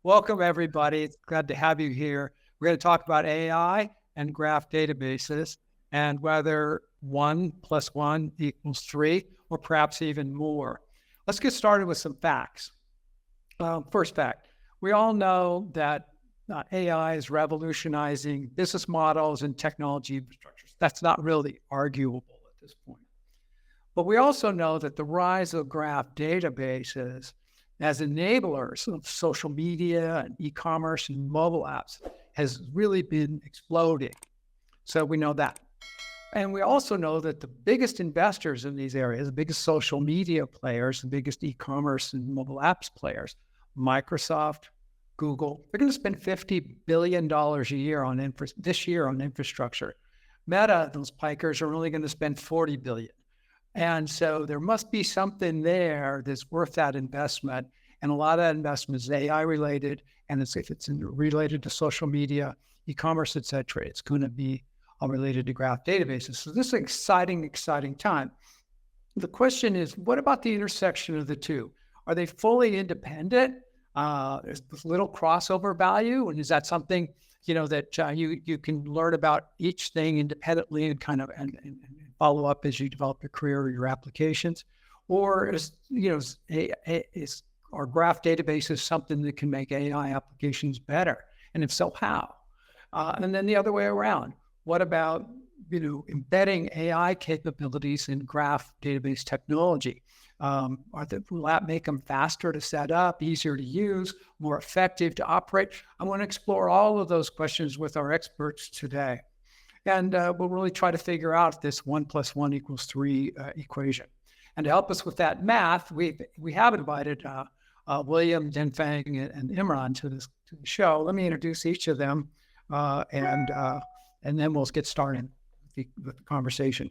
Welcome, everybody. It's glad to have you here. We're going to talk about AI and graph databases and whether 1 + 1 = 3 or perhaps even more. Let's get started with some facts. First fact, we all know that AI is revolutionizing business models and technology infrastructures. That's not really arguable at this point. But we also know that the rise of graph databases as enablers of social media and e-commerce and mobile apps has really been exploding. So we know that. And we also know that the biggest investors in these areas, the biggest social media players, the biggest e-commerce and mobile apps players, Microsoft, Google, they're going to spend $50 billion a year this year on infrastructure. Meta, those pikers, are only going to spend $40 billion. And so there must be something there that's worth that investment. And a lot of that investment is AI related. And if it's related to social media, e-commerce, et cetera, it's going to be related to graph databases. So this is an exciting time. The question is, what about the intersection of the two? Are they fully independent? There's little crossover value. And is that something, that you can learn about each thing independently and kind of and follow up as you develop your career or your applications? Or is our graph databases something that can make AI applications better? And if so, how? And then the other way around, what about embedding AI capabilities in graph database technology? Will that make them faster to set up, easier to use, more effective to operate? I want to explore all of those questions with our experts today. And we'll really try to figure out this 1 + 1 = 3 equation. And to help us with that math, we have invited William, Danfeng, and Imran to the show. Let me introduce each of them, and then we'll get started with the conversation.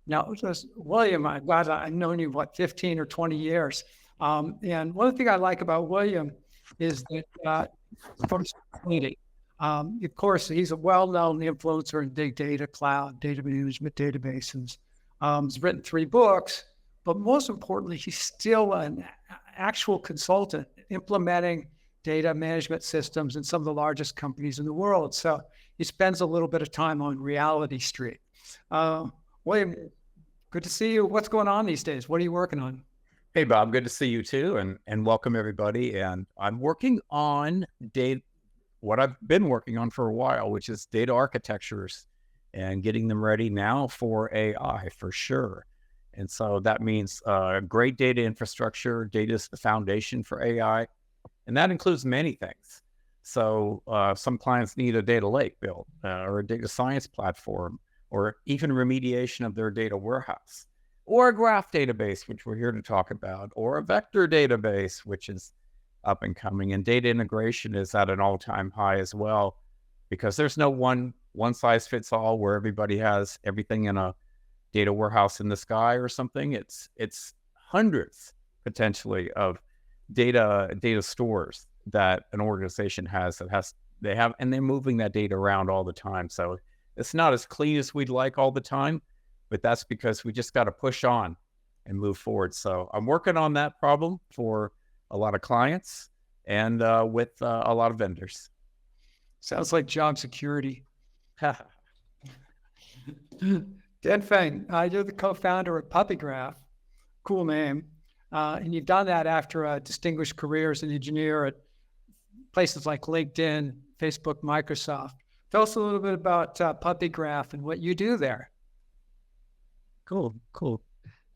Now, William, I'm glad I've known you, 15 or 20 years. And one thing I like about William is that of course, he's a well-known influencer in big data, cloud, data management, databases. He's written 3 books, but most importantly, he's still an actual consultant implementing data management systems in some of the largest companies in the world. So he spends a little bit of time on Reality Street. William, good to see you. What's going on these days? What are you working on? Hey, Bob, good to see you too. And welcome everybody. And I'm working on what I've been working on for a while, which is data architectures and getting them ready now for AI for sure. And so that means great data infrastructure. Data is the foundation for AI. And that includes many things. So some clients need a data lake built or a data science platform, or even remediation of their data warehouse, or a graph database, which we're here to talk about, or a vector database, which is up and coming. And data integration is at an all-time high as well, because there's no one size fits all where everybody has everything in a data warehouse in the sky or something. It's hundreds potentially of data stores that an organization has and they're moving that data around all the time. So it's not as clean as we'd like all the time, but that's because we just got to push on and move forward. So I'm working on that problem for a lot of clients and with a lot of vendors. Sounds like job security. Danfeng, you're the co-founder of PuppyGraph. Cool name. And you've done that after a distinguished career as an engineer at places like LinkedIn, Facebook, Microsoft. Tell us a little bit about PuppyGraph and what you do there. Cool.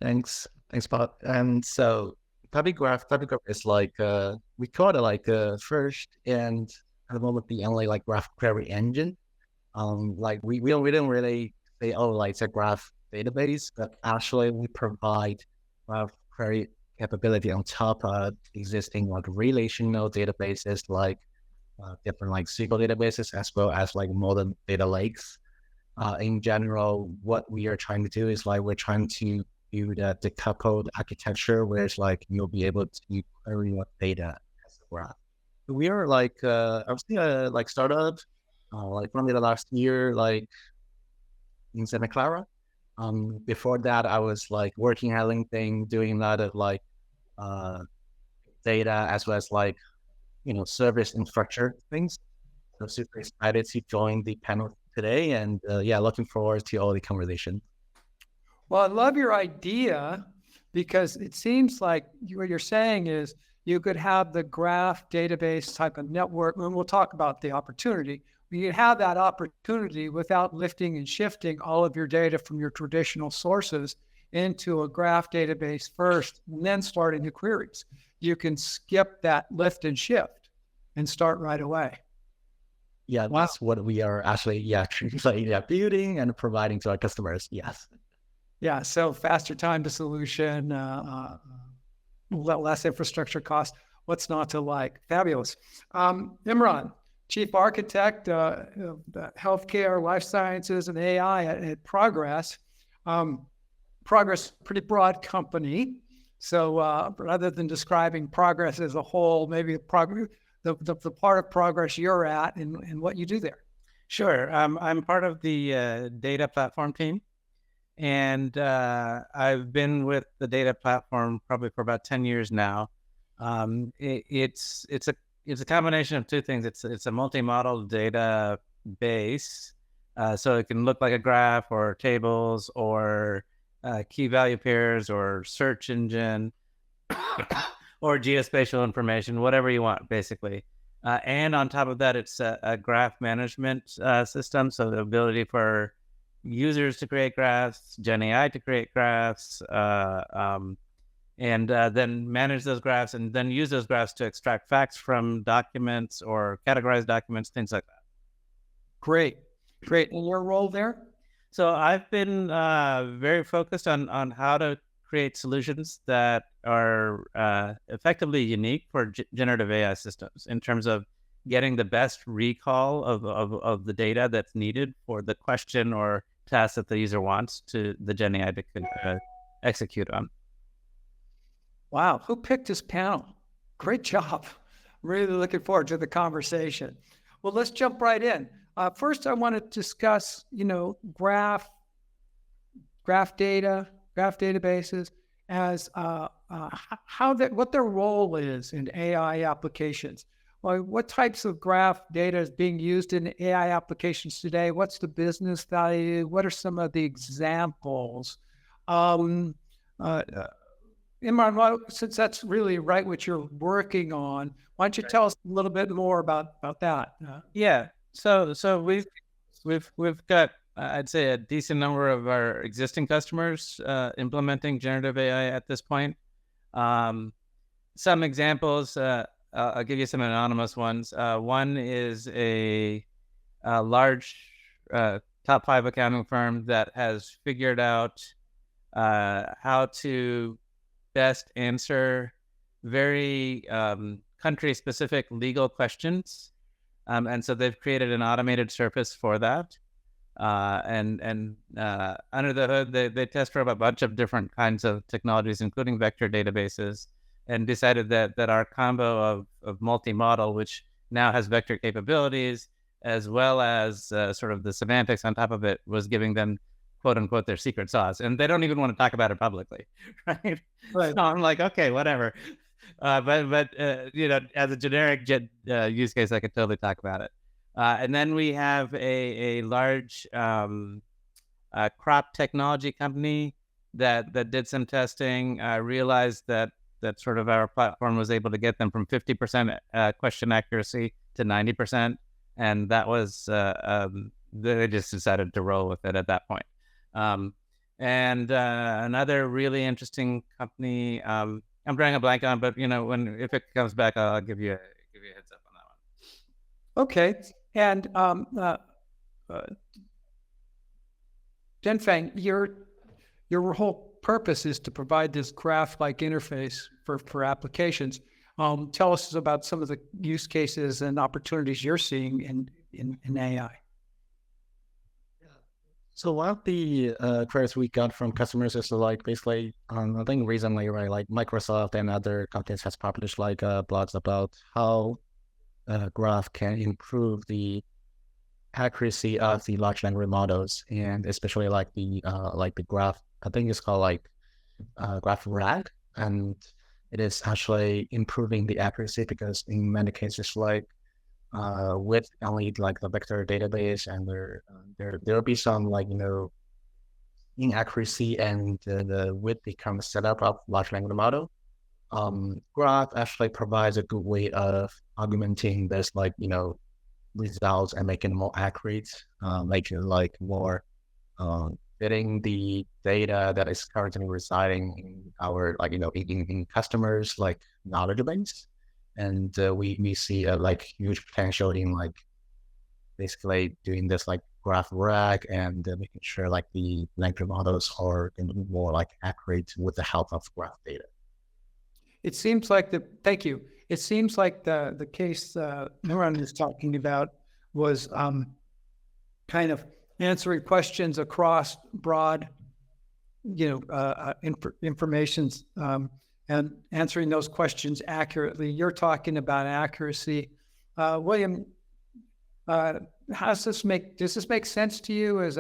Thanks, Bob. And so PuppyGraph is like we call it like first and at the moment the only like graph query engine. Like we don't really say it's a graph database, but actually we provide graph query capability on top of existing like relational databases like different like SQL databases, as well as like modern data lakes. In general, what we are trying to do is like we're trying to build a decoupled architecture where it's like you'll be able to query your data as a graph. We are like I was like startup like from the last year like in Santa Clara. Before that, I was like working at LinkedIn, doing a lot of like data as well as like service infrastructure things. So super excited to join the panel today, and looking forward to all the conversation. Well, I love your idea because it seems like what you're saying is you could have the graph database type of network, and we'll talk about the opportunity. You could have that opportunity without lifting and shifting all of your data from your traditional sources into a graph database first, and then starting the queries. You can skip that lift and shift and start right away. Yeah, Wow. That's what we are actually building and providing to our customers. Yes. Yeah, so faster time to solution, less infrastructure cost. What's not to like? Fabulous. Imran, Chief Architect, Healthcare, Life Sciences, and AI at Progress. Progress, pretty broad company. So rather than describing Progress as a whole, maybe the part of Progress you're at and what you do there. Sure. I'm part of the data platform team. And I've been with the data platform probably for about 10 years now. It's a combination of two things. It's a multi-model data base, so it can look like a graph or tables or key value pairs or search engine or geospatial information, whatever you want, basically. And on top of that, it's a graph management system, so the ability for users to create graphs, Gen AI to create graphs, and then manage those graphs and then use those graphs to extract facts from documents or categorize documents, things like that. Great. And your role there? So I've been very focused on how to create solutions that are effectively unique for generative AI systems in terms of getting the best recall of the data that's needed for the question or task that the user wants to the Gen AI to execute on. Wow, who picked this panel? Great job. Really looking forward to the conversation. Well, let's jump right in. First, I want to discuss, graph databases as what their role is in AI applications. Well, what types of graph data is being used in AI applications today? What's the business value? What are some of the examples? Imran, since that's really right what you're working on, why don't you tell us a little bit more about that? Yeah. So we've got I'd say a decent number of our existing customers implementing generative AI at this point. Some examples. I'll give you some anonymous ones. One is a large top 5 accounting firm that has figured out how to best answer very country-specific legal questions. And so they've created an automated surface for that. And under the hood, they test for a bunch of different kinds of technologies, including vector databases, and decided that our combo of multi-model, which now has vector capabilities, as well as sort of the semantics on top of it, was giving them, quote unquote, their secret sauce. And they don't even want to talk about it publicly, right? So I'm like, okay, whatever. But as a generic use case, I could totally talk about it. And then we have a large crop technology company that did some testing, realized that sort of our platform was able to get them from 50% question accuracy to 90%. And that was, they just decided to roll with it at that point. And another really interesting company, I'm drawing a blank on, but if it comes back, I'll give you a heads up on that one. Okay. And Danfeng, your whole purpose is to provide this graph-like interface for applications. Tell us about some of the use cases and opportunities you're seeing in AI. So one of the queries we got from customers is basically, I think recently, right, like Microsoft and other companies has published blogs about how graph can improve the accuracy of the large language models, and especially the graph. I think it's called graph RAG, and it is actually improving the accuracy, because in many cases, like with only like the vector database, and there'll be some like inaccuracy, and with the kind of setup of large language model. Graph actually provides a good way of augmenting this results and making it more accurate, making it like more fitting the data that is currently residing in our in customers like knowledge base. And we see a huge potential in basically doing this graph rack, and making sure the language models are more accurate with the help of graph data. It seems like thank you. It seems like the case Imran is talking about was kind of answering questions across broad, informations, and answering those questions accurately. You're talking about accuracy. William, does this make sense to you as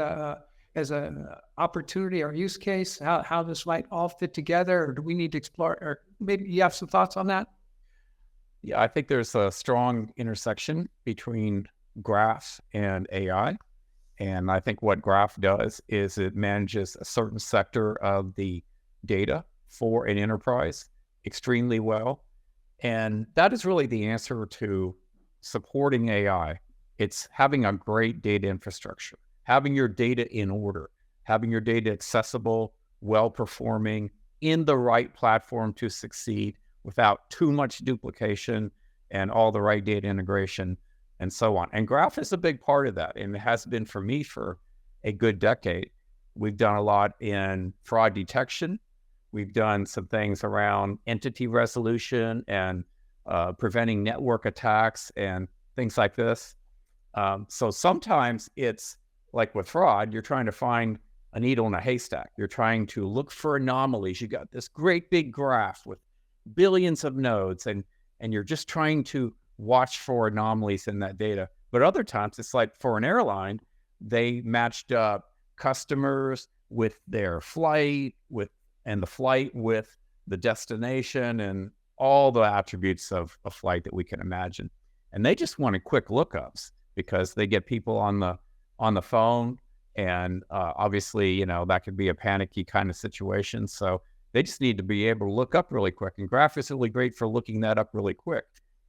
an opportunity or use case? How this might all fit together, or do we need to explore? Or maybe you have some thoughts on that? Yeah, I think there's a strong intersection between graph and AI. And I think what graph does is it manages a certain sector of the data for an enterprise extremely well. And that is really the answer to supporting AI. It's having a great data infrastructure, having your data in order, having your data accessible, well-performing, in the right platform to succeed without too much duplication, and all the right data integration, and so on. And graph is a big part of that, and it has been for me for a good decade. We've done a lot in fraud detection. We've done some things around entity resolution and preventing network attacks and things like this. So sometimes it's like with fraud, you're trying to find a needle in a haystack. You're trying to look for anomalies. You got this great big graph with billions of nodes, and you're just trying to watch for anomalies in that data. But other times it's like for an airline, they matched up customers with their flight, and the flight with the destination, and all the attributes of a flight that we can imagine. And they just wanted quick lookups, because they get people on the phone, and obviously, that could be a panicky kind of situation. So they just need to be able to look up really quick. And graph is really great for looking that up really quick.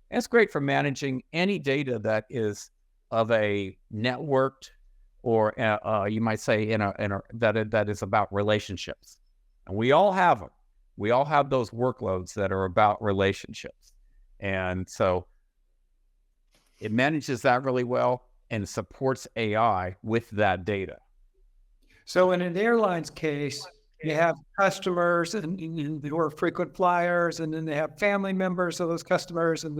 And it's great for managing any data that is of a networked, or you might say that is about relationships. And we all have them. We all have those workloads that are about relationships. And so it manages that really well and supports AI with that data. So in an airline's case, you have customers who are frequent flyers, and then they have family members of those customers, and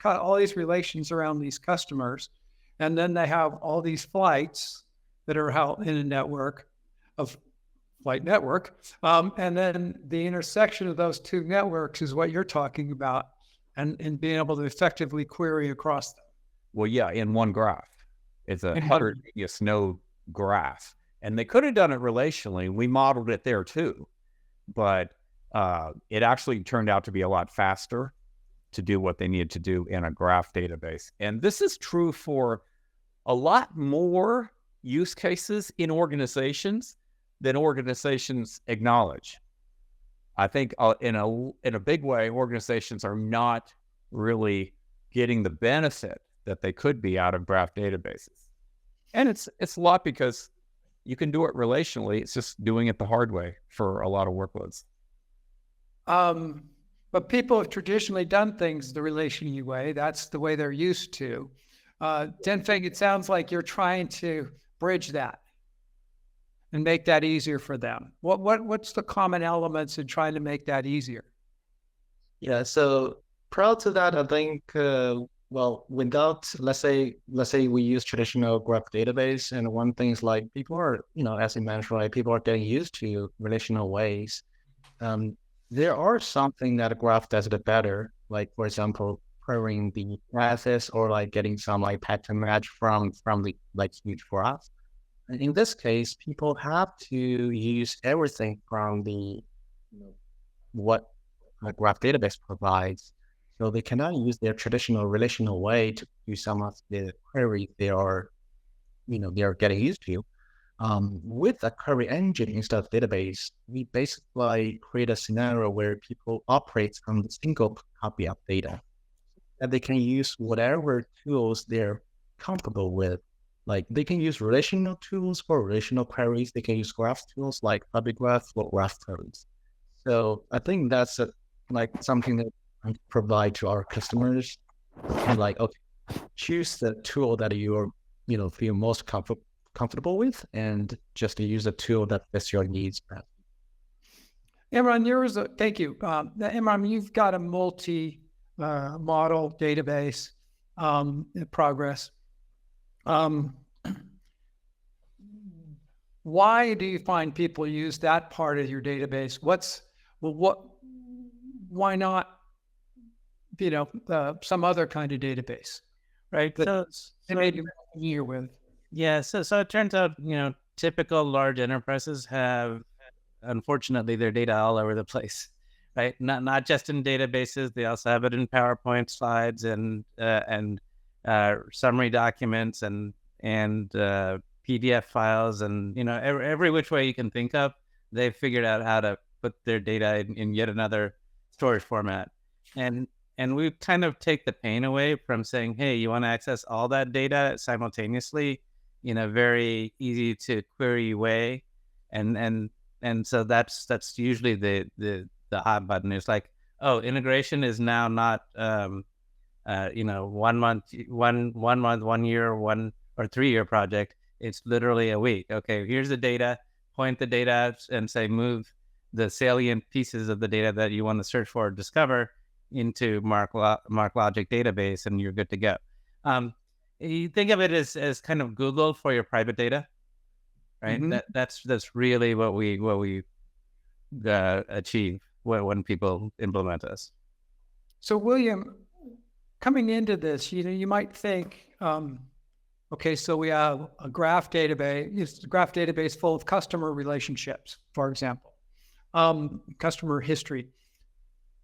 all these relations around these customers. And then they have all these flights that are out in a network of flight network. And then the intersection of those two networks is what you're talking about, and being able to effectively query across them. Well, yeah, in one graph. It's a heterogeneous node graph. And they could have done it relationally. We modeled it there too. But it actually turned out to be a lot faster to do what they needed to do in a graph database. And this is true for a lot more use cases in organizations than organizations acknowledge. I think in a big way, organizations are not really getting the benefit that they could be out of graph databases. And it's a lot because you can do it relationally. It's just doing it the hard way for a lot of workloads. But people have traditionally done things the relational way. That's the way they're used to. Danfeng, it sounds like you're trying to bridge that and make that easier for them. What's the common elements in trying to make that easier? Yeah, so prior to that, I think without, let's say we use traditional graph database, and one thing is people are, as you mentioned, right, people are getting used to relational ways. There are something that a graph does it better, like for example, querying the classes, or getting some pattern match from the huge graph. And in this case, people have to use everything from the what a graph database provides. So they cannot use their traditional relational way to do some of the queries they are getting used to. With a query engine instead of database, we basically create a scenario where people operate on the single copy of data, and they can use whatever tools they're comfortable with. Like they can use relational tools for relational queries. They can use graph tools like public graph for graph queries. So I think that's something that I provide to our customers. And like, okay, choose the tool that you're feel most comfortable with, and just to use a tool that fits your needs. Imran, thank you. Imran, you've got a multi-model database in progress. Why do you find people use that part of your database? Why not, some other kind of database, right? That they may be familiar with. Yeah. So it turns out, typical large enterprises have, unfortunately, their data all over the place, right? Not just in databases. They also have it in PowerPoint slides and summary documents and PDF files, and every which way you can think of, they've figured out how to put their data in yet another storage format. And we kind of take the pain away from saying, hey, you want to access all that data simultaneously in a very easy to query way, and so that's usually the hot button. It's like, oh, integration is now not 1 month, 1 year, 1 or 3 year project. It's literally a week. Okay, here's the data. Point the data out and say, move the salient pieces of the data that you want to search for or discover into MarkLogic database, and you're good to go. You think of it as kind of Google for your private data, right? Mm-hmm. That's really what we achieve when people implement us. So, William, coming into this, you might think, okay, so we have a graph database full of customer relationships, for example, customer history.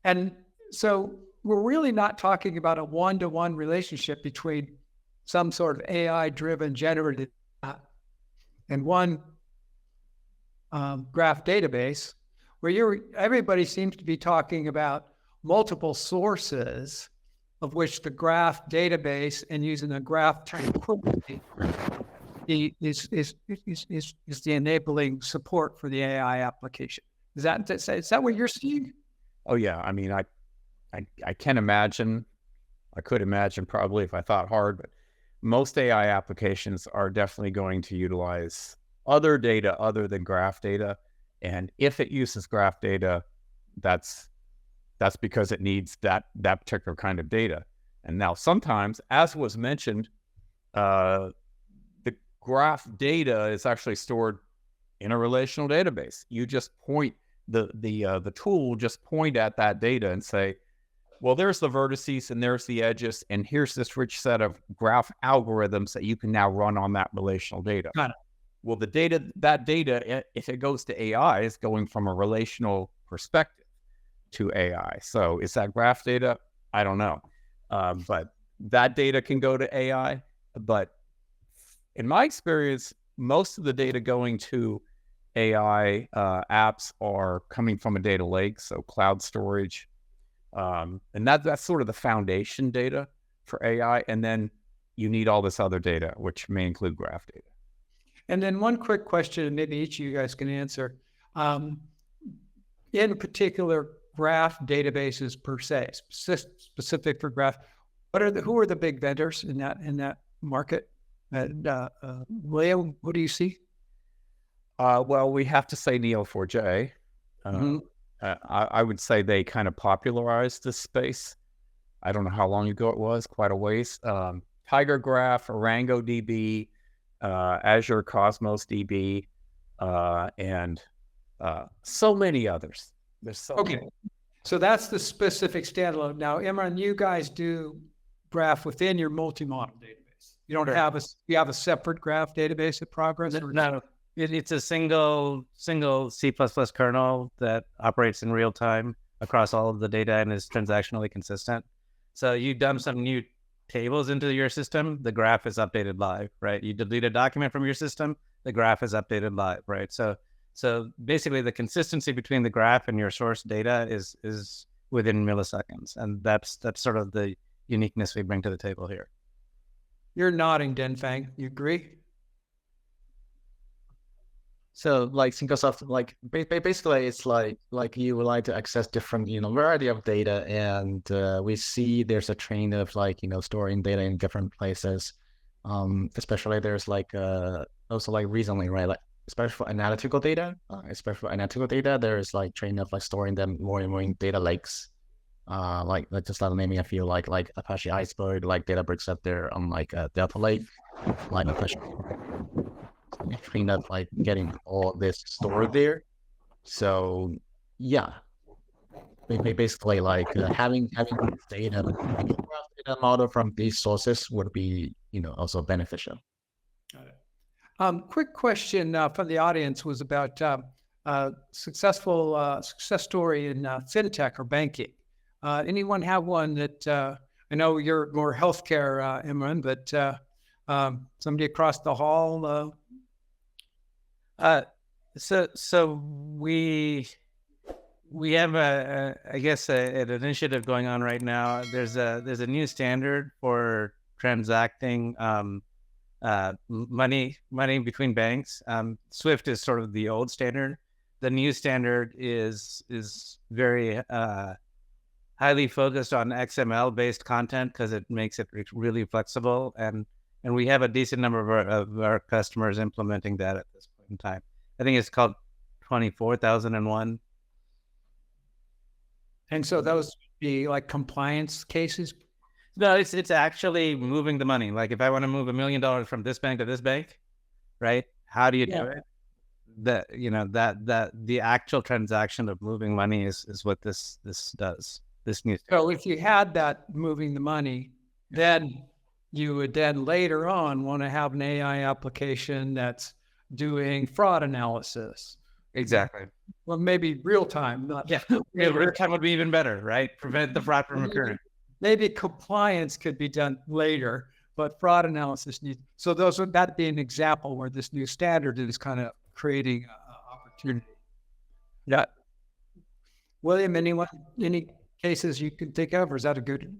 And so we're really not talking about a one-to-one relationship between some sort of AI-driven generative and one graph database, where everybody seems to be talking about multiple sources of which the graph database, and using a graph tranquility is the enabling support for the AI application. Is that what you're seeing? Oh yeah, I mean, I can imagine. I could imagine probably if I thought hard, but most AI applications are definitely going to utilize other data other than graph data, and if it uses graph data, that's because it needs that particular kind of data. And now sometimes, as was mentioned, the graph data is actually stored in a relational database. You just point the tool will just point at that data and say, well, there's the vertices and there's the edges, and here's this rich set of graph algorithms that you can now run on that relational data. Got it. Well, that data, if it goes to AI, is going from a relational perspective to AI. So is that graph data? I don't know. But that data can go to AI. But in my experience, most of the data going to AI apps are coming from a data lake, so cloud storage. And that's sort of the foundation data for AI. And then you need all this other data, which may include graph data. And then one quick question, and maybe each of you guys can answer. In particular, graph databases per se, specific for graph, who are the big vendors in that market? And William, what do you see? Well, we have to say Neo4j. I would say they kind of popularized this space. I don't know how long ago it was, quite a ways. Tiger Graph, ArangoDB, Azure Cosmos DB, and so many others. There's so many. So that's the specific standalone. Now, Imran, you guys do graph within your multi-model database. You don't have a separate graph database at Progress? No. It's a single C++ kernel that operates in real time across all of the data and is transactionally consistent. So you dump some new tables into your system, the graph is updated live, right? You delete a document from your system, the graph is updated live, right? So basically the consistency between the graph and your source data is within milliseconds. And that's sort of the uniqueness we bring to the table here. You're nodding, Danfeng. You agree? So like think of something like basically it's like you would like to access different variety of data, and we see there's a trend of like storing data in different places. Especially there's like also like recently, right, like especially for analytical data, there's like trend of like storing them more and more in data lakes. Like just naming a few like Apache Iceberg, like Databricks up there on like Delta Lake, like Apache. Clean up like getting all this stored there. So yeah, basically like having data model from these sources would be also beneficial. Got it. Quick question from the audience was about successful success story in fintech or banking. Anyone have one that I know you're more healthcare, Imran, but somebody across the hall. So we have I guess an initiative going on right now. There's a new standard for transacting money between banks. SWIFT is sort of the old standard. The new standard is very highly focused on XML based content because it makes it really flexible, and we have a decent number of our customers implementing that at this point in time. I think it's called 24,001. And so those would be like compliance cases? No, it's actually moving the money. Like if I want to move $1 million from this bank to this bank, right? How do you do it? That the actual transaction of moving money is what this does. This new. So if you had that moving the money, then you would then later on want to have an AI application that's doing fraud analysis. Exactly. Well, maybe real time. Not real time would be even better, right? Prevent the fraud from occurring. Maybe compliance could be done later, but fraud analysis needs. So that'd be an example where this new standard is kind of creating opportunity. Yeah. William, any cases you can think of, or is that a good?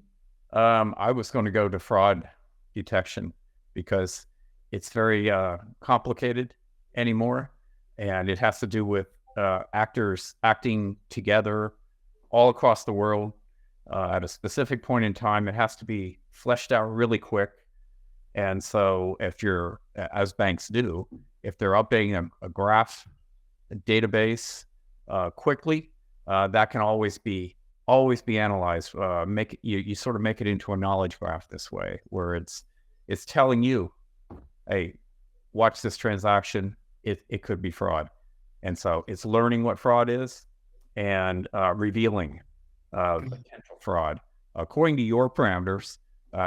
I was going to go to fraud detection because it's very complicated anymore, and it has to do with actors acting together all across the world at a specific point in time. It has to be fleshed out really quick. And so if you're, as banks do, if they're updating a graph, a database quickly, that can always be analyzed. You sort of make it into a knowledge graph this way, where it's telling you, hey, watch this transaction. It could be fraud. And so it's learning what fraud is and revealing potential fraud according to your parameters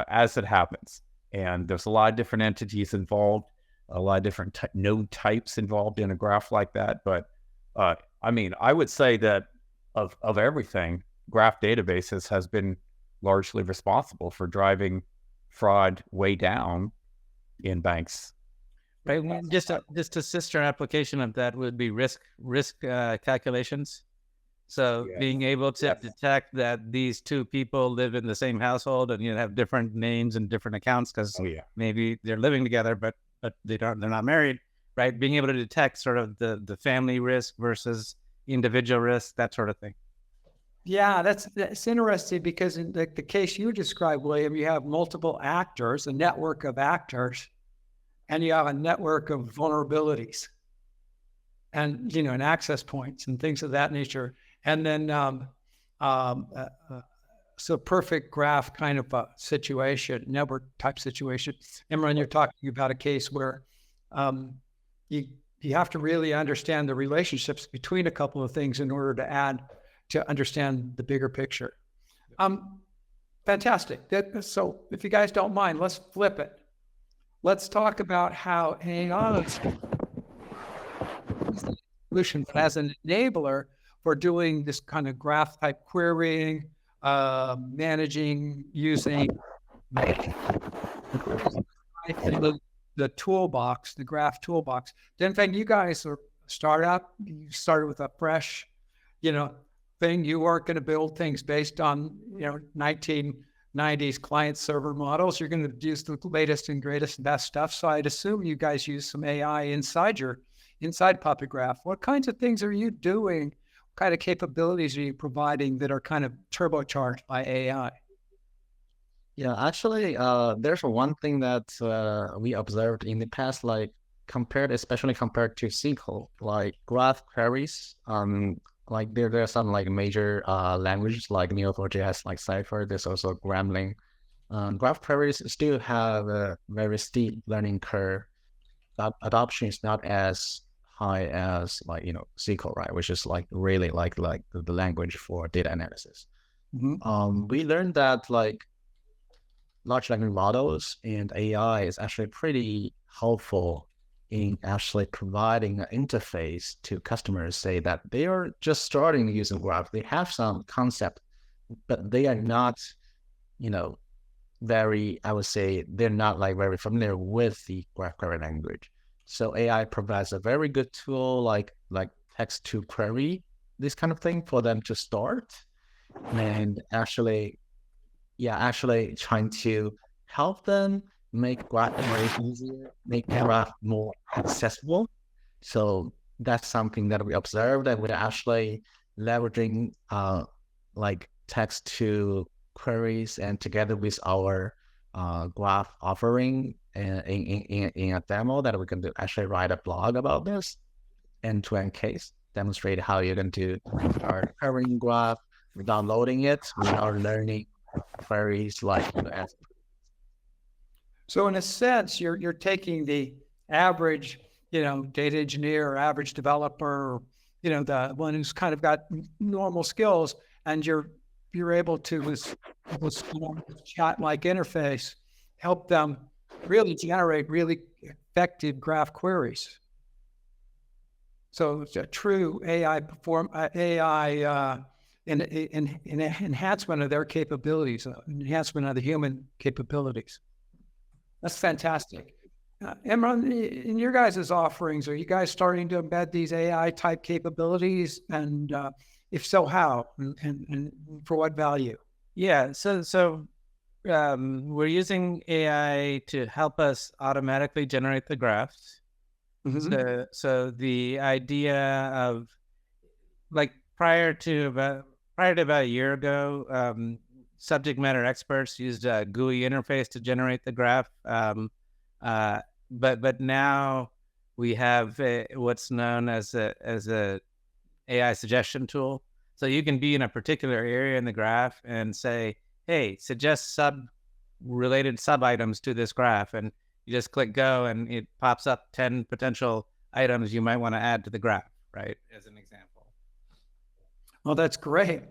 as it happens. And there's a lot of different entities involved, a lot of different node types involved in a graph like that. But I mean, I would say that of everything, graph databases has been largely responsible for driving fraud way down in banks. Right. Just a sister application of that would be risk calculations. So being able to detect that these two people live in the same household and have different names and different accounts because maybe they're living together, but they're not married, right? Being able to detect sort of the family risk versus individual risk, that sort of thing. Yeah, that's interesting because in the case you described, William, you have multiple actors, a network of actors, and you have a network of vulnerabilities and, and access points and things of that nature. And then, so perfect graph kind of a situation, network type situation. Imran, you're talking about a case where you have to really understand the relationships between a couple of things in order to understand the bigger picture. Fantastic. So if you guys don't mind, let's flip it. Let's talk about how AI is a solution as an enabler for doing this kind of graph type querying, managing, using the toolbox, the graph toolbox. Danfeng, you guys are a startup. You started with a fresh, thing. You weren't going to build things based on, 1990s client server models. You're going to use the latest and greatest and best stuff. So I'd assume you guys use some AI inside Puppet Graph. What kinds of things are you doing? What kind of capabilities are you providing that are kind of turbocharged by AI? Yeah, actually, there's one thing that we observed in the past, like especially compared to SQL, like graph queries. Like there are some like major languages like Neo4j, like Cypher. There's also Gremlin. Graph queries still have a very steep learning curve. Adoption is not as high as SQL, right? Which is like really like the language for data analysis. Mm-hmm. We learned that like large language models and AI is actually pretty helpful in actually providing an interface to customers, say that they are just starting using graph. They have some concept, but they are not, I would say they're not like very familiar with the graph query language. So AI provides a very good tool like text to query, this kind of thing for them to start. And actually trying to help them make graph query easier, make graph more accessible. So that's something that we observed, and we're actually leveraging like text to queries, and together with our graph offering in a demo that we can do, actually write a blog about this end-to-end case, demonstrate how you're going to start querying graph without loading it, without learning queries like So in a sense, you're taking the average, data engineer or average developer, or, the one who's kind of got normal skills, and you're able to, with chat-like interface, help them really generate really effective graph queries. So it's a true AI enhancement of their capabilities, enhancement of the human capabilities. That's fantastic. Imran, in your guys' offerings, are you guys starting to embed these AI type capabilities? And if so, how and for what value? Yeah, so we're using AI to help us automatically generate the graphs. Mm-hmm. So the idea of like prior to about a year ago, subject matter experts used a GUI interface to generate the graph. But now we have what's known as a AI suggestion tool. So you can be in a particular area in the graph and say, hey, suggest related sub items to this graph. And you just click go and it pops up 10 potential items you might want to add to the graph, right? As an example. Well, that's great.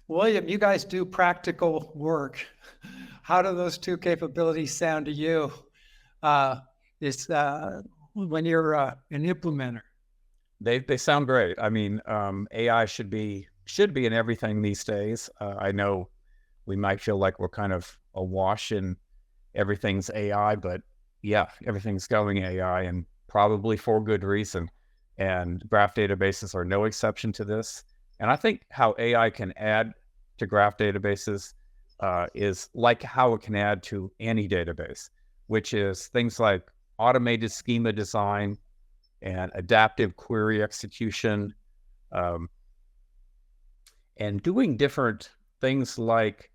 William, you guys do practical work. How do those two capabilities sound to you? When you're an implementer? They sound great. I mean, AI should be in everything these days. I know we might feel like we're kind of awash in everything's AI, but yeah, everything's going AI, and probably for good reason. And graph databases are no exception to this. And I think how AI can add to graph databases is like how it can add to any database, which is things like automated schema design and adaptive query execution, and doing different things like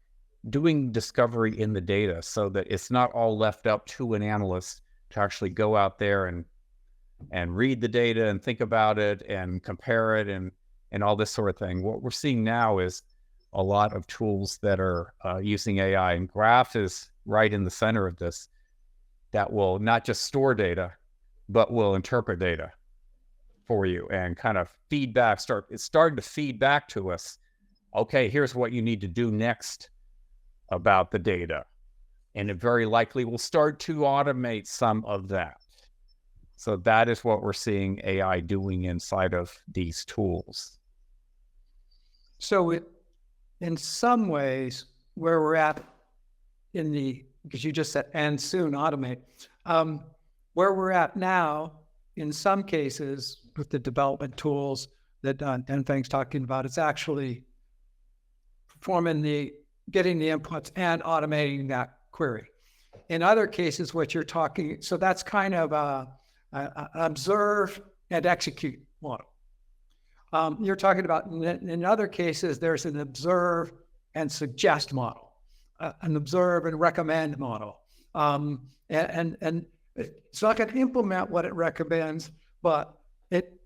doing discovery in the data so that it's not all left up to an analyst to actually go out there and read the data and think about it and compare it and all this sort of thing. What we're seeing now is a lot of tools that are using AI, and Graph is right in the center of this, that will not just store data, but will interpret data for you and kind of it's starting to feed back to us. Okay, here's what you need to do next about the data. And it very likely will start to automate some of that. So that is what we're seeing AI doing inside of these tools. So in some ways, where we're at because you just said, and soon automate, where we're at now, in some cases, with the development tools that Danfeng's talking about, it's actually getting the inputs and automating that query. In other cases, what you're talking, so that's kind of a observe and execute model. You're talking about, in other cases, there's an observe and suggest model, an observe and recommend model. And it's not going to implement what it recommends, but it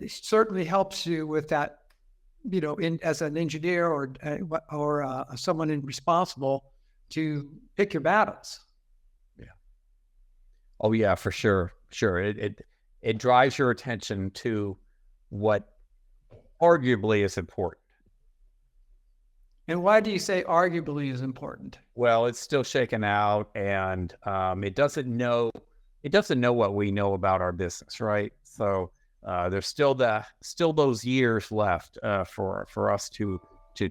certainly helps you with that, as an engineer or someone responsible to pick your battles. Yeah. Oh yeah, for sure. Sure. It drives your attention to what arguably is important. And why do you say arguably is important? Well, it's still shaken out, and it doesn't know what we know about our business, right? So there's still those years left for us to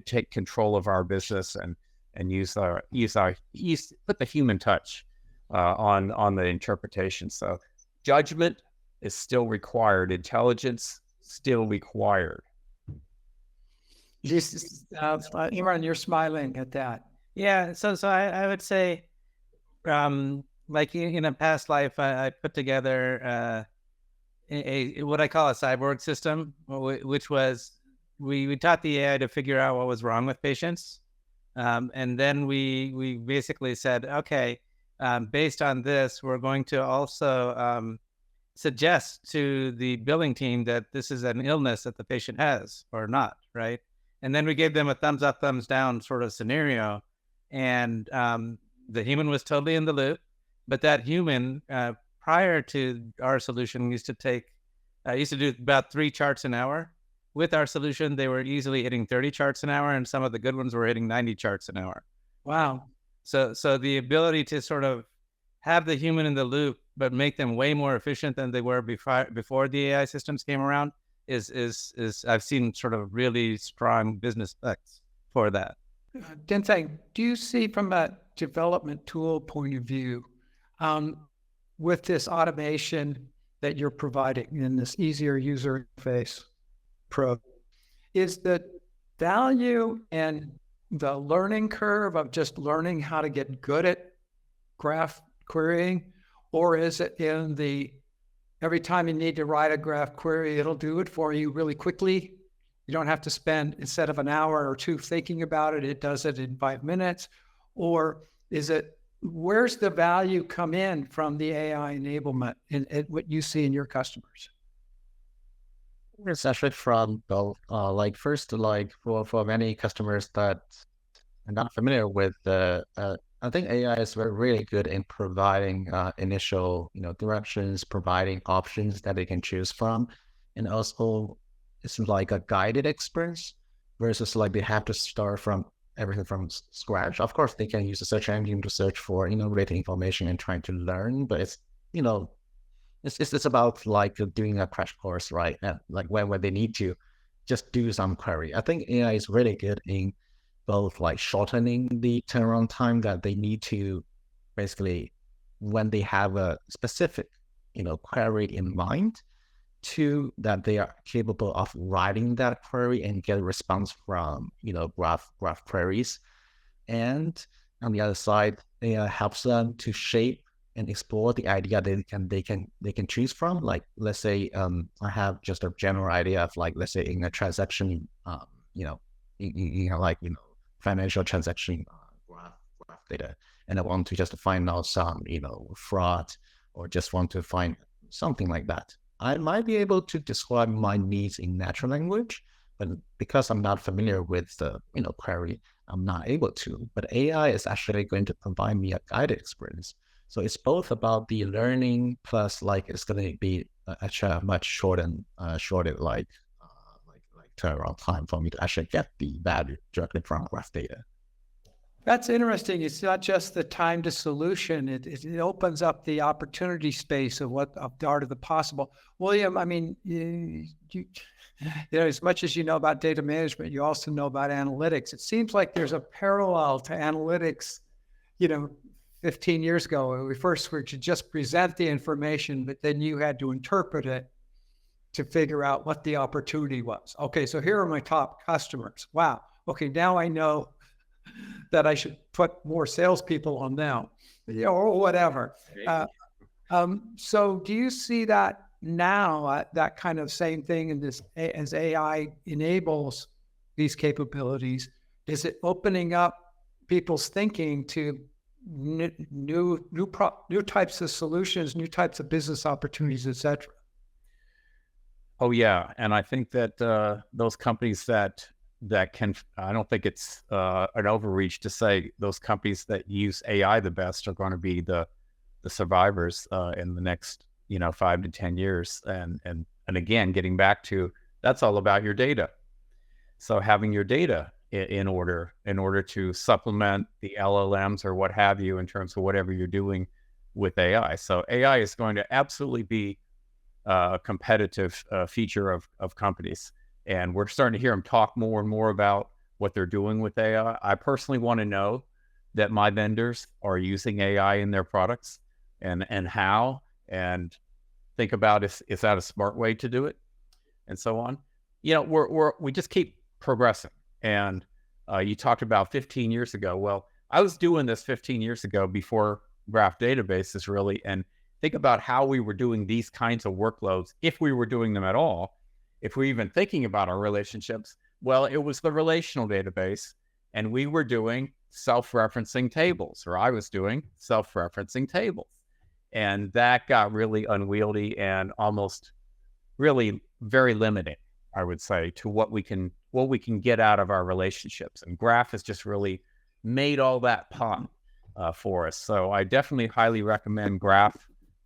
take control of our business and put the human touch on the interpretation. So judgment is still required, intelligence still required. Imran, you're smiling at that. Yeah, so I would say, like in a past life, I put together a what I call a cyborg system, which was we taught the AI to figure out what was wrong with patients, and then we basically said, okay, based on this, we're going to also suggest to the billing team that this is an illness that the patient has or not, right? And then we gave them a thumbs up, thumbs down sort of scenario. And the human was totally in the loop. But that human, prior to our solution, used to do about 3 charts an hour. With our solution, they were easily hitting 30 charts an hour, and some of the good ones were hitting 90 charts an hour. Wow. So the ability to sort of have the human in the loop, but make them way more efficient than they were before the AI systems came around is I've seen sort of really strong business effects for that. Danfeng, do you see from a development tool point of view, with this automation that you're providing in this easier user interface is the value and the learning curve of just learning how to get good at graph querying, or is it in every time you need to write a graph query, it'll do it for you really quickly? You don't have to spend, instead of an hour or 2 thinking about it, it does it in 5 minutes? Or where's the value come in from the AI enablement in what you see in your customers? It's actually from both. First, for many customers that are not familiar with I think AI is really good in providing initial, directions, providing options that they can choose from, and also it's like a guided experience versus like they have to start from everything from scratch. Of course, they can use a search engine to search for related information and trying to learn, but it's it's about like doing a crash course, right? And like when they need to just do some query. I think AI is really good in both like shortening the turnaround time that they need to basically when they have a specific, query in mind, to that they are capable of writing that query and get a response from, graph queries. And on the other side, AI helps them to shape and explore the idea they can choose from. Like, let's say, I have just a general idea of like, let's say in a transaction, financial transaction graph data, and I want to just find out some, fraud, or just want to find something like that. I might be able to describe my needs in natural language, but because I'm not familiar with the, query, I'm not able to. But AI is actually going to provide me a guided experience. So it's both about the learning plus like it's going to be actually a much shorter turnaround time for me to actually get the value directly from graph data. That's interesting. It's not just the time to solution. It opens up the opportunity space of the art of the possible. William, I mean, As much as you know about data management, you also know about analytics. It seems like there's a parallel to analytics, 15 years ago, when we first were to just present the information, but then you had to interpret it to figure out what the opportunity was. Okay, so here are my top customers. Wow. Okay, now I know that I should put more salespeople on them, or whatever. So do you see that now, that kind of same thing in this, as AI enables these capabilities, is it opening up people's thinking to new types of solutions, new types of business opportunities, et cetera? Oh yeah, and I think that those companies that can, I don't think it's an overreach to say those companies that use AI the best are going to be the survivors in the next 5 to 10 years. And again, getting back to, that's all about your data. So having your data in order to supplement the LLMs or what have you in terms of whatever you're doing with AI. So AI is going to absolutely be a competitive feature of companies. And we're starting to hear them talk more and more about what they're doing with AI. I personally want to know that my vendors are using AI in their products and how, and think about, is that a smart way to do it, and so on. We just keep progressing. And you talked about 15 years ago. Well, I was doing this 15 years ago before graph databases really, and think about how we were doing these kinds of workloads, if we were doing them at all, if we're even thinking about our relationships. Well, it was the relational database, and we were doing self-referencing tables, or I was doing self-referencing tables. And that got really unwieldy and almost really very limiting, I would say, to what we can get out of our relationships. And Graph has just really made all that pop for us. So I definitely highly recommend Graph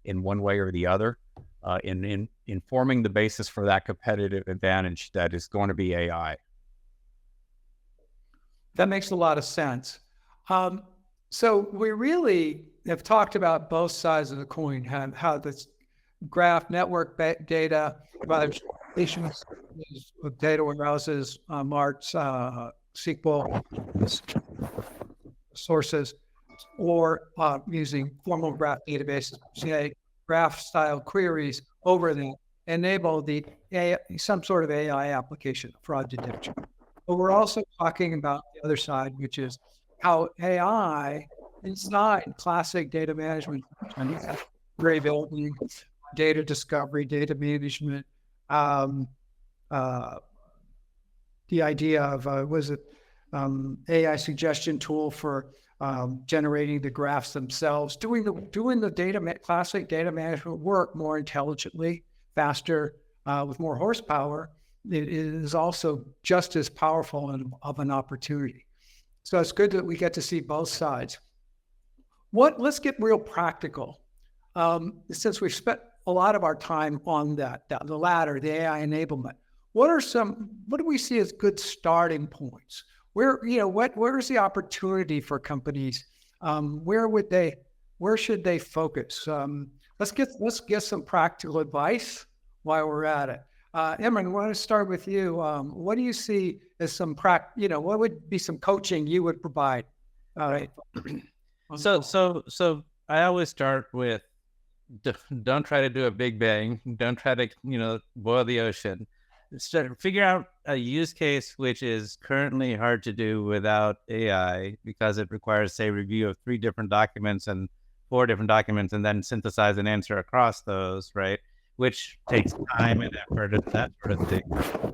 in one way or the other in forming the basis for that competitive advantage that is going to be AI. That makes a lot of sense. So we really have talked about both sides of the coin, how this graph network data, whether it's with data warehouses, Marts, SQL sources, or using formal graph databases, say graph style queries over them, enable the some sort of AI application, fraud detection. But we're also talking about the other side, which is how AI inside classic data management, query building, data discovery, data management, the idea of AI suggestion tool for generating the graphs themselves, doing the classic data management work more intelligently, faster, with more horsepower. It is also just as powerful of an opportunity. So it's good that we get to see both sides. Let's get real practical. Since we've spent a lot of our time on the latter, the AI enablement, what do we see as good starting points? Where is the opportunity for companies? Where should they focus? Let's get some practical advice while we're at it. Imran, I want to start with you. What do you see as what would be some coaching you would provide? All right. So I always start with, don't try to do a big bang. Don't try to, boil the ocean. Figure out a use case which is currently hard to do without AI, because it requires, say, review of 3 different documents and 4 different documents, and then synthesize an answer across those, right? Which takes time and effort and that sort of thing.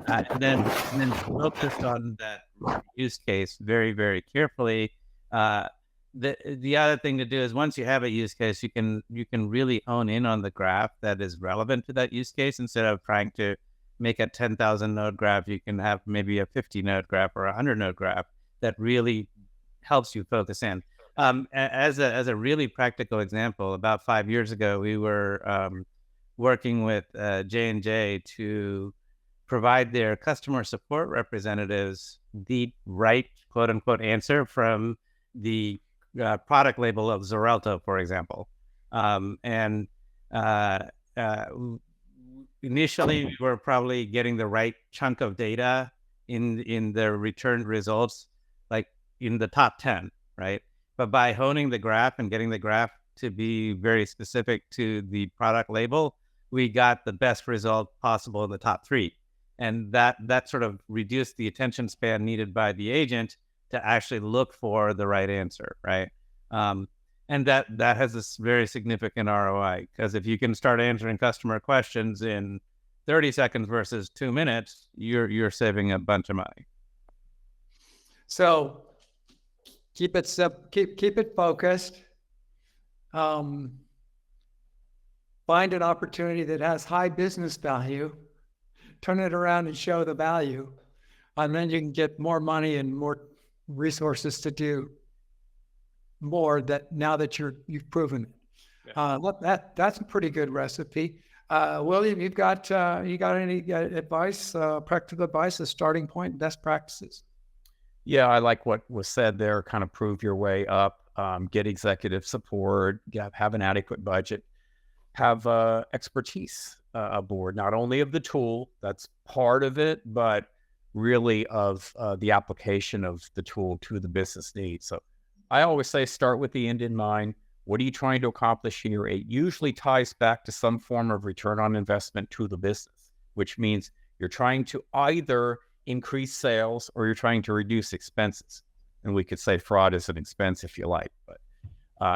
And then focus on that use case very, very carefully. The other thing to do is, once you have a use case, you can really hone in on the graph that is relevant to that use case. Instead of trying to make a 10,000 node graph, you can have maybe a 50 node graph or a 100 node graph that really helps you focus in. As a really practical example, about 5 years ago, we were working with J&J to provide their customer support representatives the right quote unquote answer from the product label of Xarelto, for example. initially we were probably getting the right chunk of data in the returned results, like in the top 10, right? But by honing the graph and getting the graph to be very specific to the product label, we got the best result possible in the top 3. And that sort of reduced the attention span needed by the agent to actually look for the right answer, right? And that has this very significant ROI, because if you can start answering customer questions in 30 seconds versus 2 minutes, you're saving a bunch of money. So keep it focused. Find an opportunity that has high business value, turn it around and show the value, and then you can get more money and more resources to do more that now that you've proven it. Yeah. That's a pretty good recipe. William, you got any advice, practical advice, a starting point, best practices? Yeah, I like what was said there. Kind of prove your way up, get executive support, have an adequate budget, have expertise aboard, not only of the tool, that's part of it, but really of the application of the tool to the business needs. So I always say, start with the end in mind. What are you trying to accomplish here? It usually ties back to some form of return on investment to the business, which means you're trying to either increase sales or you're trying to reduce expenses. And we could say fraud is an expense if you like, but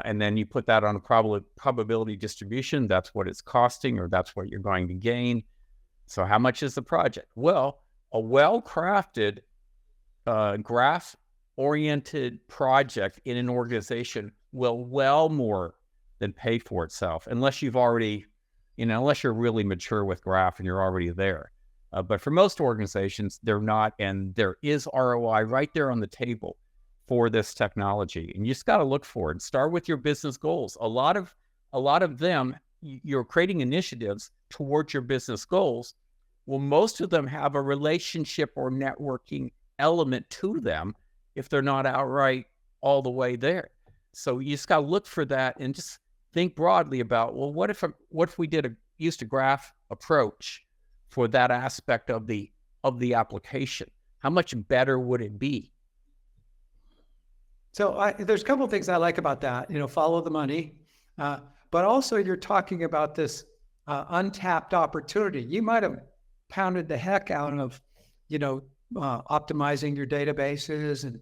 and then you put that on a probability distribution. That's what it's costing, or that's what you're going to gain. So how much is the project? Well, a well-crafted graph-oriented project in an organization will well more than pay for itself, unless you've already, unless you're really mature with graph and you're already there. But for most organizations, they're not, and there is ROI right there on the table for this technology, and you just got to look for it. Start with your business goals. A lot of them, you're creating initiatives towards your business goals. Well, most of them have a relationship or networking element to them if they're not outright all the way there. So you just got to look for that and just think broadly about, well, what if we used a graph approach for that aspect of the application? How much better would it be? So there's a couple of things I like about that, follow the money, but also you're talking about this untapped opportunity. You might have pounded the heck out of, optimizing your databases and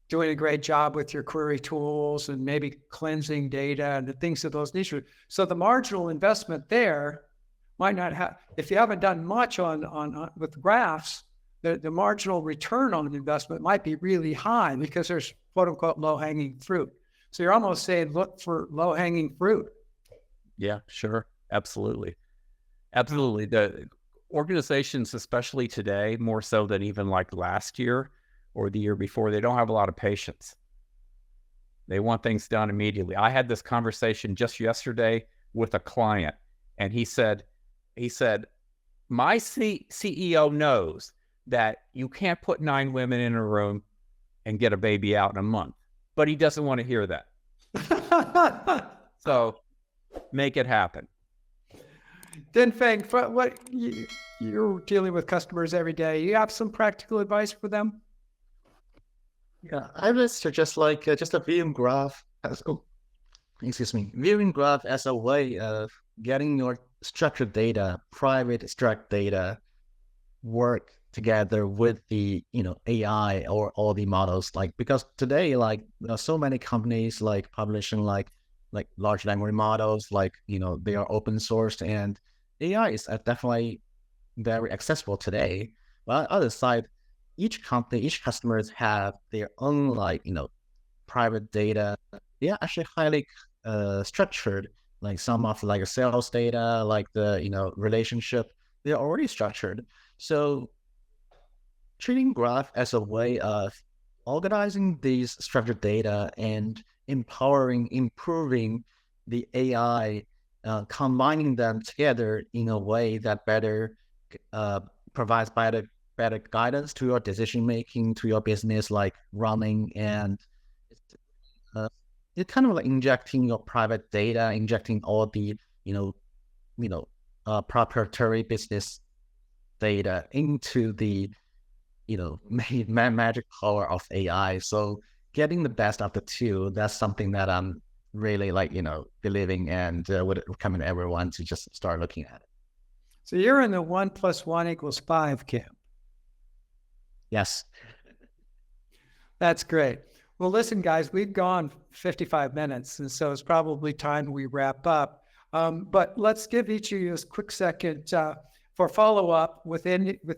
doing a great job with your query tools and maybe cleansing data and the things of those niches. So the marginal investment there might not have, if you haven't done much on with graphs, the marginal return on an investment might be really high because there's quote unquote low-hanging fruit. So you're almost saying, look for low-hanging fruit. Yeah, sure. Absolutely. Absolutely. The organizations, especially today, more so than even like last year or the year before, they don't have a lot of patience. They want things done immediately. I had this conversation just yesterday with a client, and he said, my CEO knows that you can't put 9 women in a room and get a baby out in a month, but he doesn't want to hear that. So make it happen. Danfeng, what you're dealing with customers every day, you have some practical advice for them? Yeah, I would suggest just a viewing graph viewing graph as a way of getting your structured data, private structured data, work together with the AI or all the models, because today there are so many companies publishing like large language models, they are open sourced, and AI is definitely very accessible today. But on the other side, each customers have their own private data. They are actually highly structured. Some of sales data, the relationship, they are already structured. So treating graph as a way of organizing these structured data and improving the AI, combining them together in a way that better provides better guidance to your decision making, to your business running, and it's kind of injecting your private data, injecting all the proprietary business data into the magic power of AI. So getting the best of the two, that's something that I'm really believing and would recommend everyone to just start looking at it. So you're in the 1 + 1 = 5 camp. Yes. That's great. Well, listen, guys, we've gone 55 minutes, and so it's probably time we wrap up. But let's give each of you a quick second for follow-up with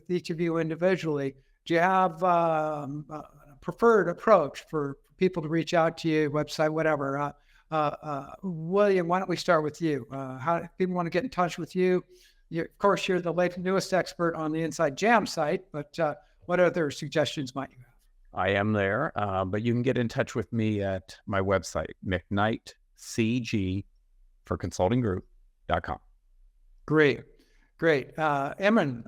each of you individually. Do you have a preferred approach for people to reach out to you, website, whatever? William, why don't we start with you? How do people want to get in touch with you? Of course, you're the newest expert on the Inside Jam site, but what other suggestions might you have? I am there, but you can get in touch with me at my website, McKnight, CG for consulting group.com. Great. Imran,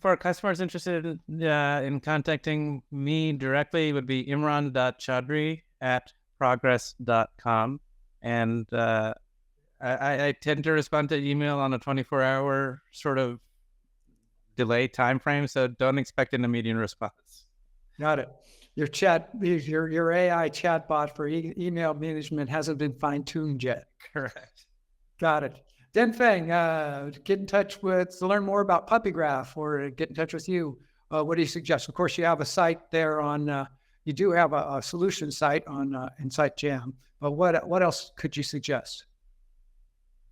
for customers interested in contacting me directly, would be imran.chaudhri@progress.com. And I tend to respond to email on a 24-hour sort of delay time frame, so don't expect an immediate response. Got it. Your AI chatbot for email management hasn't been fine-tuned yet. Correct. Got it. Danfeng, get in touch to learn more about PuppyGraph or get in touch with you. What do you suggest? Of course, you have a site there you do have a solution site on Inside Jam, but what else could you suggest?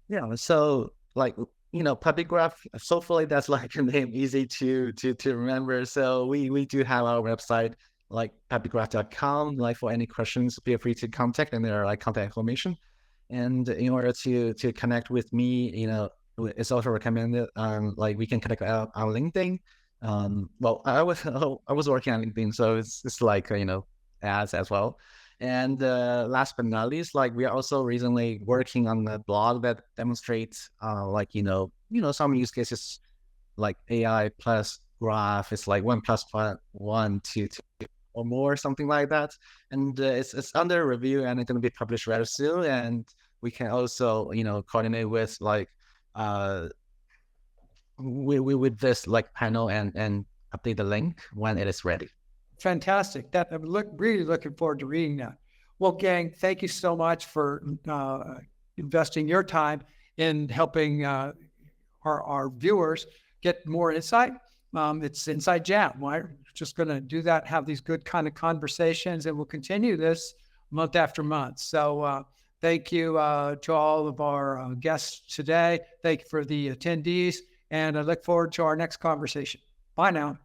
Yeah, so PuppyGraph, hopefully that's a name easy to remember. So we do have our website, puppygraph.com. For any questions, feel free to contact, and there are contact information. And in order to connect with me, it's also recommended we can connect on LinkedIn. Well, I was working on LinkedIn, so it's ads as well. And last but not least, we are also recently working on a blog that demonstrates some use cases AI plus graph is 1 + 1 to 2 or more, something like that. And it's under review, and it's going to be published very soon. And we can also coordinate with with this panel and update the link when it is ready. Fantastic. I'm really looking forward to reading that. Well, gang, thank you so much for investing your time in helping our viewers get more insight. It's Inside Jam. We're just going to do that, have these good kind of conversations, and we'll continue this month after month. So thank you to all of our guests today. Thank you for the attendees, and I look forward to our next conversation. Bye now.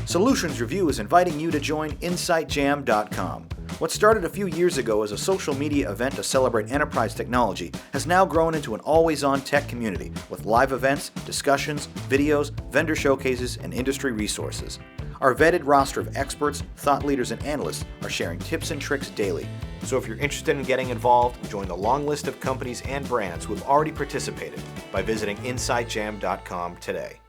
Solutions Review is inviting you to join InsightJam.com. What started a few years ago as a social media event to celebrate enterprise technology has now grown into an always-on tech community with live events, discussions, videos, vendor showcases, and industry resources. Our vetted roster of experts, thought leaders, and analysts are sharing tips and tricks daily. So if you're interested in getting involved, join the long list of companies and brands who have already participated by visiting InsightJam.com today.